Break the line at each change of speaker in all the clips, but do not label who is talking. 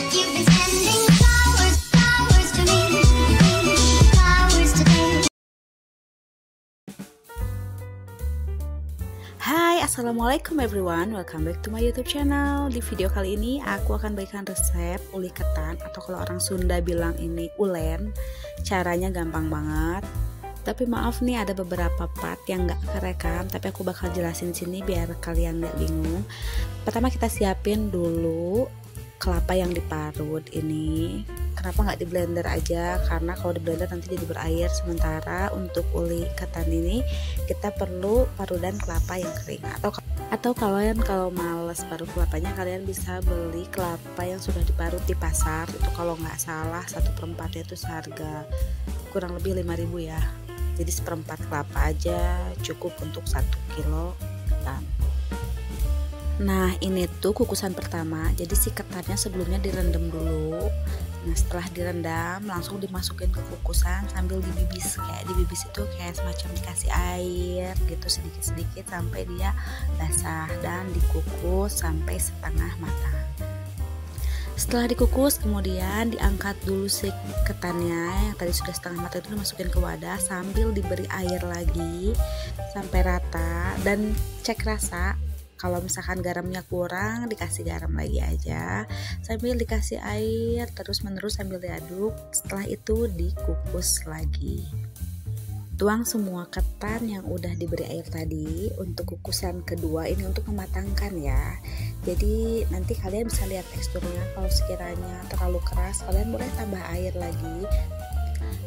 You've been sending flowers, flowers to me, flowers today.
Hai, assalamualaikum everyone, welcome back to my YouTube channel. Di video kali ini aku akan bagikan resep uli ketan, atau kalau orang Sunda bilang ini ulen. Caranya gampang banget, tapi maaf nih ada beberapa part yang gak kerekam, tapi aku bakal jelasin sini biar kalian gak bingung. Pertama kita siapin dulu kelapa yang diparut ini. Kenapa nggak di blender aja? Karena kalau di blender nanti jadi berair. Sementara untuk uli ketan ini kita perlu parutan kelapa yang kering. Atau kalian kalau males parut kelapanya, kalian bisa beli kelapa yang sudah diparut di pasar. Itu kalau nggak salah 1/4 itu seharga kurang lebih 5.000 ya. Jadi 1/4 kelapa aja cukup untuk 1 kilo ketan. Nah ini tuh kukusan pertama. Jadi si ketannya sebelumnya direndam dulu. Nah setelah direndam langsung dimasukin ke kukusan sambil dibibis. Kayak dibibis itu kayak semacam dikasih air gitu sedikit-sedikit sampai dia basah, dan dikukus sampai setengah matang. Setelah dikukus kemudian diangkat dulu si ketannya yang tadi sudah setengah matang itu dimasukin ke wadah sambil diberi air lagi sampai rata, dan cek rasa. Kalau misalkan garamnya kurang, dikasih garam lagi aja sambil dikasih air terus menerus sambil diaduk. Setelah itu dikukus lagi. Tuang semua ketan yang udah diberi air tadi untuk kukusan kedua ini untuk mematangkan ya. Jadi nanti kalian bisa lihat teksturnya. Kalau sekiranya terlalu keras, kalian boleh tambah air lagi.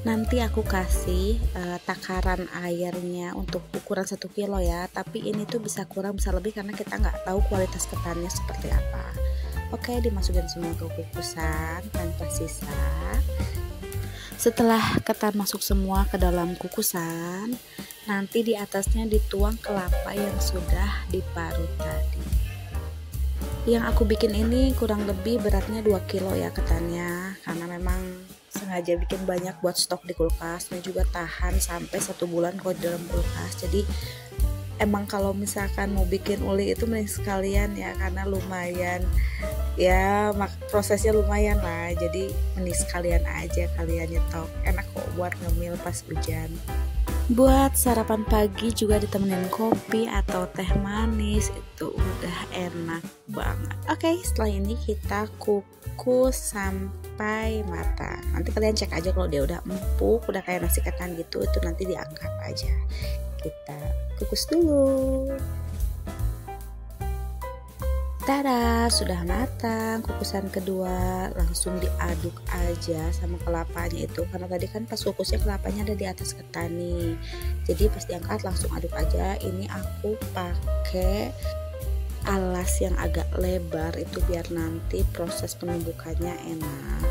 Nanti aku kasih takaran airnya untuk ukuran 1 kilo ya, tapi ini tuh bisa kurang bisa lebih karena kita nggak tahu kualitas ketannya seperti apa. Oke, dimasukin semua ke kukusan tanpa sisa. Setelah ketan masuk semua ke dalam kukusan, nanti di atasnya dituang kelapa yang sudah diparut tadi. Yang aku bikin ini kurang lebih beratnya 2 kilo ya ketannya, karena memang sengaja bikin banyak buat stok di kulkas, dan juga tahan sampai 1 bulan kalau di dalam kulkas. Jadi emang kalau misalkan mau bikin uli itu mending sekalian ya, karena lumayan ya, prosesnya lumayan lah. Jadi mending sekalian aja kalian nyetok, enak kok buat ngemil pas hujan. Buat sarapan pagi juga ditemenin kopi atau teh manis, itu udah enak banget. Oke, setelah ini kita kukus sampai matang. Nanti kalian cek aja kalau dia udah empuk, udah kayak nasi ketan gitu, itu nanti diangkat aja. Kita kukus dulu. Tada, sudah matang kukusan kedua. Langsung diaduk aja sama kelapanya itu, karena tadi kan pas kukusnya kelapanya ada di atas ketan nih. Jadi pas diangkat langsung aduk aja. Ini aku pakai alas yang agak lebar itu biar nanti proses penumbukannya enak.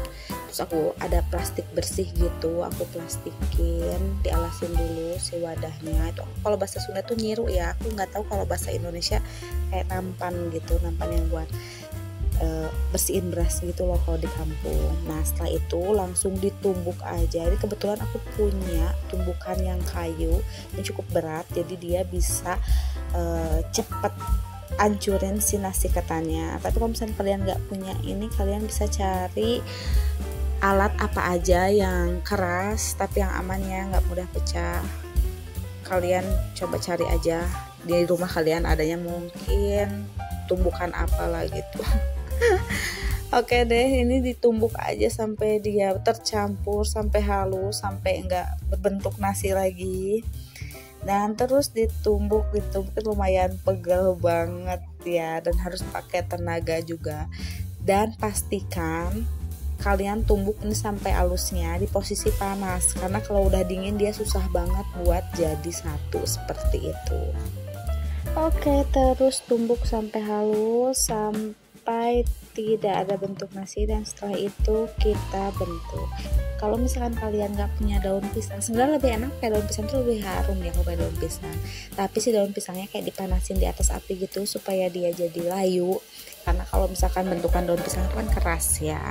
Terus aku ada plastik bersih gitu, aku plastikin, dialasin dulu si wadahnya. Itu kalau bahasa Sunda tuh nyiru ya, aku nggak tahu kalau bahasa Indonesia kayak nampan gitu, nampan yang buat bersihin beras gitu loh kalau di kampung. Nah setelah itu langsung ditumbuk aja. Jadi kebetulan aku punya tumbukan yang kayu yang cukup berat, jadi dia bisa cepet ancurin si nasi ketannya. Tapi kalau misalnya kalian nggak punya ini, kalian bisa cari alat apa aja yang keras tapi yang amannya nggak mudah pecah. Kalian coba cari aja di rumah kalian adanya, mungkin tumbukan apalah gitu. Oke deh, ini ditumbuk aja sampai dia tercampur, sampai halus, sampai nggak berbentuk nasi lagi. Dan terus ditumbuk itu lumayan pegel banget ya, dan harus pakai tenaga juga. Dan pastikan kalian tumbuk ini sampai halusnya di posisi panas, karena kalau udah dingin dia susah banget buat jadi satu seperti itu. Oke, terus tumbuk sampai halus sampai tidak ada bentuk nasi, dan setelah itu kita bentuk. Kalau misalkan kalian nggak punya daun pisang, sebenarnya lebih enak kayak daun pisang itu lebih harum ya kalau pakai daun pisang. Tapi si daun pisangnya kayak dipanasin di atas api gitu supaya dia jadi layu. Karena kalau misalkan bentukan daun pisang itu kan keras ya.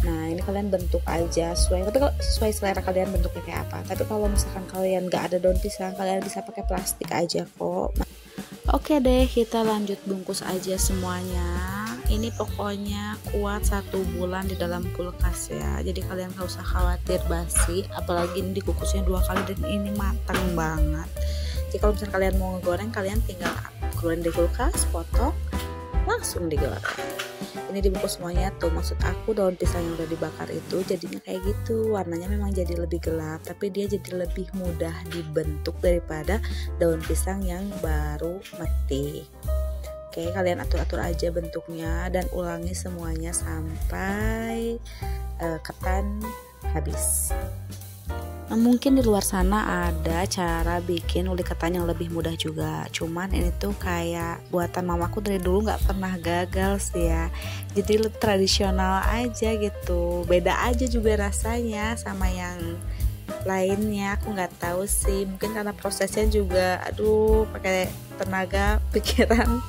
Nah ini kalian bentuk aja sesuai, tapi kalau sesuai selera kalian bentuknya kayak apa. Tapi kalau misalkan kalian nggak ada daun pisang, kalian bisa pakai plastik aja kok. Oke deh, kita lanjut bungkus aja semuanya. Ini pokoknya kuat 1 bulan di dalam kulkas ya. Jadi kalian gak usah khawatir basi. Apalagi ini dikukusnya 2 kali dan ini matang banget. Jadi kalau misalnya kalian mau ngegoreng, kalian tinggal keluarin di kulkas, potong, langsung digoreng. Ini dibungkus semuanya tuh, maksud aku daun pisang yang udah dibakar itu jadinya kayak gitu, warnanya memang jadi lebih gelap, tapi dia jadi lebih mudah dibentuk daripada daun pisang yang baru mati. Oke, kalian atur-atur aja bentuknya dan ulangi semuanya sampai ketan habis. Nah, mungkin di luar sana ada cara bikin uli ketan yang lebih mudah juga, cuman ini tuh kayak buatan mamaku dari dulu nggak pernah gagal sih ya. Jadi tradisional aja gitu, beda aja juga rasanya sama yang lainnya. Aku nggak tahu sih, mungkin karena prosesnya juga aduh pakai tenaga pikiran.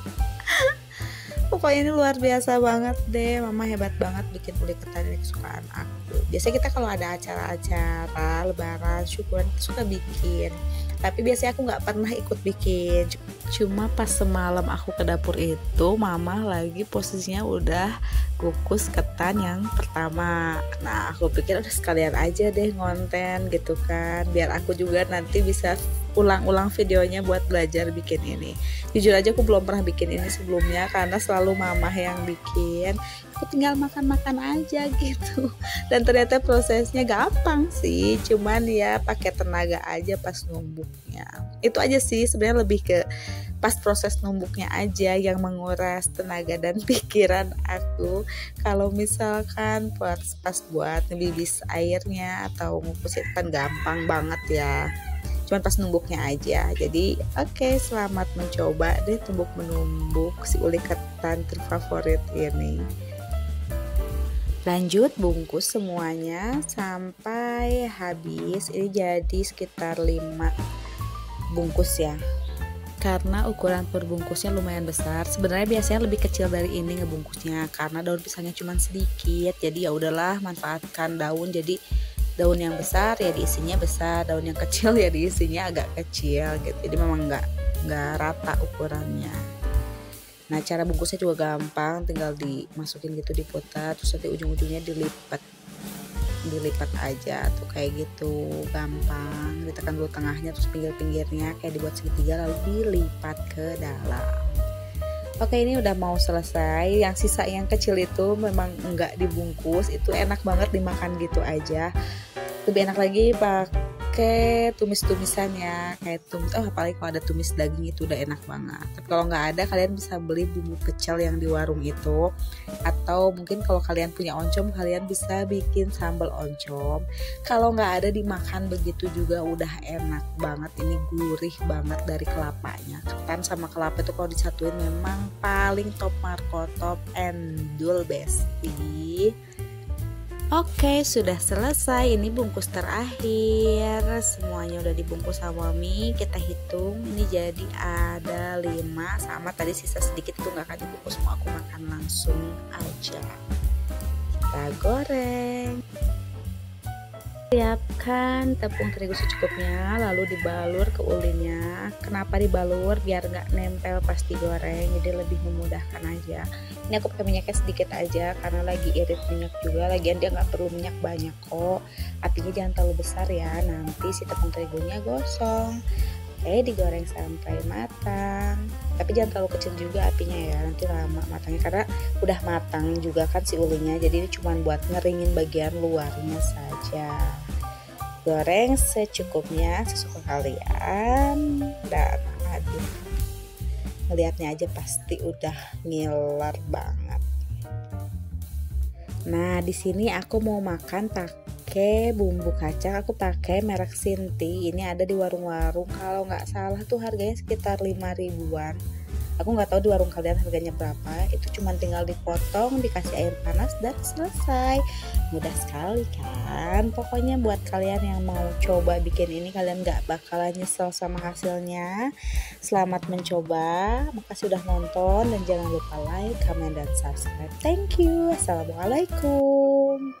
Pokoknya ini luar biasa banget deh, mama hebat banget bikin uli ketan ini kesukaan aku. Biasanya kita kalau ada acara-acara lebaran, syukuran suka bikin, tapi biasanya aku nggak pernah ikut bikin. Cuma pas semalam aku ke dapur itu, mama lagi posisinya udah kukus ketan yang pertama. Nah aku pikir udah sekalian aja deh ngonten gitu kan, biar aku juga nanti bisa ulang-ulang videonya buat belajar bikin ini. Jujur aja aku belum pernah bikin ini sebelumnya karena selalu mama yang bikin, aku tinggal makan-makan aja gitu. Dan ternyata prosesnya gampang sih, cuman ya pakai tenaga aja pas numbuknya. Itu aja sih sebenarnya, lebih ke pas proses numbuknya aja yang menguras tenaga dan pikiran aku. Kalau misalkan pas buat ngebibis airnya atau ngukus itu kan gampang banget ya, cuman pas numbuknya aja. Jadi oke, selamat mencoba deh tumbuk menumbuk si uli ketan terfavorit ini. Lanjut bungkus semuanya sampai habis. Ini jadi sekitar 5 bungkus ya, karena ukuran per bungkusnya lumayan besar. Sebenarnya biasanya lebih kecil dari ini ngebungkusnya, karena daun pisangnya cuma sedikit. Jadi ya udahlah, manfaatkan daun. Jadi daun yang besar ya diisinya besar, daun yang kecil ya diisinya agak kecil gitu. Jadi memang nggak rata ukurannya. Nah cara bungkusnya juga gampang, tinggal dimasukin gitu, diputar, terus nanti ujung-ujungnya dilipat aja tuh kayak gitu, gampang. Ditekan dulu tengahnya, terus pinggir-pinggirnya kayak dibuat segitiga lalu dilipat ke dalam. Oke, ini udah mau selesai. Yang sisa yang kecil itu memang enggak dibungkus, itu enak banget dimakan gitu aja. Lebih enak lagi pakai tumis-tumisannya, kayak tumis, apalagi kalau ada tumis daging itu udah enak banget. Tapi kalau nggak ada, kalian bisa beli bumbu pecel yang di warung itu, atau mungkin kalau kalian punya oncom, kalian bisa bikin sambal oncom. Kalau nggak ada, dimakan begitu juga udah enak banget. Ini gurih banget dari kelapanya. Ketan sama kelapa itu kalau disatuin memang paling top markotop, endul besti. Oke, sudah selesai. Ini bungkus terakhir. Semuanya udah dibungkus sama mie. Kita hitung, ini jadi ada 5, sama tadi sisa sedikit itu nggak akan dibungkus, mau aku makan langsung aja. Kita goreng. Siapkan tepung terigu secukupnya, lalu dibalur ke ulinya. Kenapa dibalur? Biar nggak nempel pas digoreng, jadi lebih memudahkan aja. Ini aku pakai minyaknya sedikit aja karena lagi irit minyak juga. Lagian dia nggak perlu minyak banyak kok. Apinya jangan terlalu besar ya, nanti si tepung terigunya gosong. Oke, digoreng sampai matang. Tapi jangan terlalu kecil juga apinya ya, nanti lama matangnya karena udah matang juga kan si ulinya. Jadi ini cuma buat ngeringin bagian luarnya saja. Goreng secukupnya, sesuka kalian, dan aduk. Melihatnya aja pasti udah ngiler banget. Nah, di sini aku mau makan pakai bumbu kacang. Aku pakai merek Sinti. Ini ada di warung-warung. Kalau nggak salah tuh harganya sekitar 5 ribuan. Aku nggak tahu di warung kalian harganya berapa. Itu cuma tinggal dipotong, dikasih air panas, dan selesai. Mudah sekali kan. Pokoknya buat kalian yang mau coba bikin ini, kalian nggak bakalan nyesel sama hasilnya. Selamat mencoba. Makasih udah nonton, dan jangan lupa like, comment, dan subscribe. Thank you. Assalamualaikum.